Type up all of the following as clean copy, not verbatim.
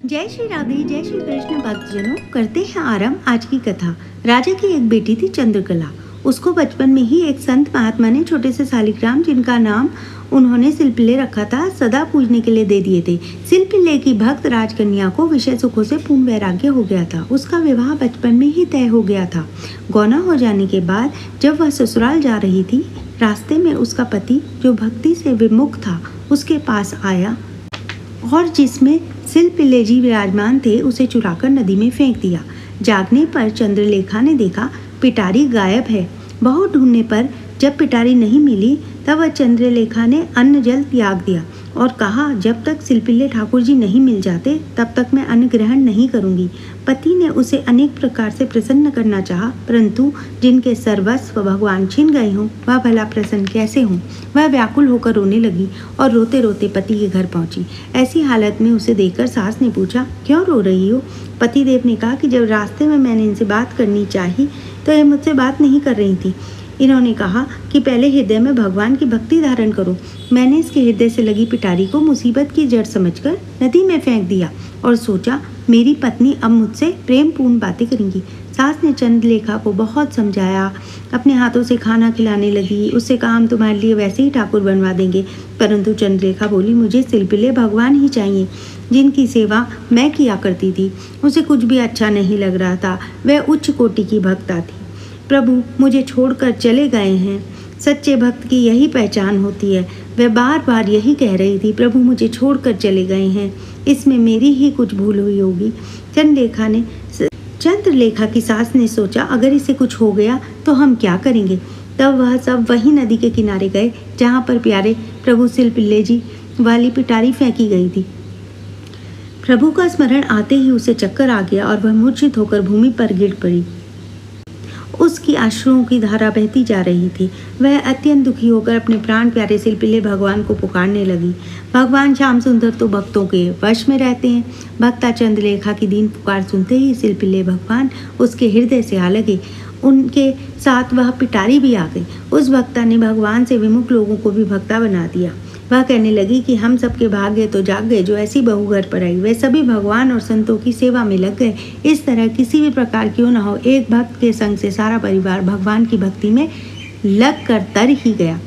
जय श्री राधे, जय श्री कृष्ण। भक्तजनों, करते हैं आरंभ आज की कथा। राजा की एक बेटी थी चंद्रकला। उसको बचपन में ही एक संत महात्मा ने छोटे से शालिग्राम, जिनका नाम उन्होंने सिलपिल्ले रखा था, सदा पूजने के लिए दे दिए थे। सिलपिल्ले की भक्त राजकन्या को विषय सुखों से पूर्ण वैराग्य हो गया था। उसका विवाह बचपन में ही तय हो गया था। गौना हो जाने के बाद जब वह ससुराल जा रही थी, रास्ते में उसका पति, जो भक्ति से विमुख था, उसके पास आया और जिसमें सिलपिल्ले जी विराजमान थे, उसे चुराकर नदी में फेंक दिया। जागने पर चंद्रलेखा ने देखा पिटारी गायब है। बहुत ढूंढने पर जब पिटारी नहीं मिली, तब वह चंद्रलेखा ने अन्न जल त्याग दिया और कहा, जब तक सिलपिल्ले ठाकुर जी नहीं मिल जाते, तब तक मैं अन्न ग्रहण नहीं करूंगी। पति ने उसे अनेक प्रकार से प्रसन्न करना चाहा, परंतु जिनके सर्वस्व भगवान छिन गए हों, वह भला प्रसन्न कैसे हों। वह व्याकुल होकर रोने लगी और रोते रोते पति के घर पहुंची। ऐसी हालत में उसे देखकर सास ने पूछा, क्यों रो रही हो? पतिदेव ने कहा कि जब रास्ते में मैंने इनसे बात करनी चाही, तो ये मुझसे बात नहीं कर रही थी। इन्होंने कहा कि पहले हृदय में भगवान की भक्ति धारण करो। मैंने इसके हृदय से लगी पिटारी को मुसीबत की जड़ समझकर नदी में फेंक दिया और सोचा, मेरी पत्नी अब मुझसे प्रेम पूर्ण बातें करेंगी। सास ने चंद्रलेखा को बहुत समझाया, अपने हाथों से खाना खिलाने लगी। उससे कहा, हम तुम्हारे लिए वैसे ही ठाकुर बनवा देंगे। परंतु चंद्रलेखा बोली, मुझे सिलपिल्ले भगवान ही चाहिए, जिनकी सेवा मैं किया करती थी। उसे कुछ भी अच्छा नहीं लग रहा था। वह उच्च कोटि की भक्ता थी। प्रभु मुझे छोड़कर चले गए हैं। सच्चे भक्त की यही पहचान होती है। वह बार बार यही कह रही थी, प्रभु मुझे छोड़कर चले गए हैं। इसमें मेरी ही कुछ भूल हुई होगी। चंद्रलेखा की सास ने सोचा, अगर इसे कुछ हो गया तो हम क्या करेंगे। तब वह सब वही नदी के किनारे गए जहाँ पर प्यारे प्रभु सिलपिल्ले जी वाली पिटारी फेंकी गई थी। प्रभु का स्मरण आते ही उसे चक्कर आ गया और वह मूर्छित होकर भूमि पर गिर पड़ी। उसकी अश्रुओं की धारा बहती जा रही थी। वह अत्यंत दुखी होकर अपने प्राण प्यारे सिलपिल्ले भगवान को पुकारने लगी। भगवान श्याम सुंदर तो भक्तों के वश में रहते हैं। भक्ता चंद्रलेखा की दीन पुकार सुनते ही सिलपिल्ले भगवान उसके हृदय से आ लगे। उनके साथ वह पिटारी भी आ गई। उस भक्ता ने भगवान से विमुख लोगों को भी भक्ता बना दिया। वह कहने लगी कि हम सबके भाग्य तो जाग गए, जो ऐसी बहू घर पर आई। वे सभी भगवान और संतों की सेवा में लग गए। इस तरह किसी भी प्रकार क्यों न हो, एक भक्त के संग से सारा परिवार भगवान की भक्ति में लग कर तर ही गया।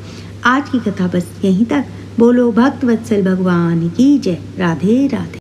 आज की कथा बस यहीं तक। बोलो भक्त वत्सल भगवान की जय। राधे राधे।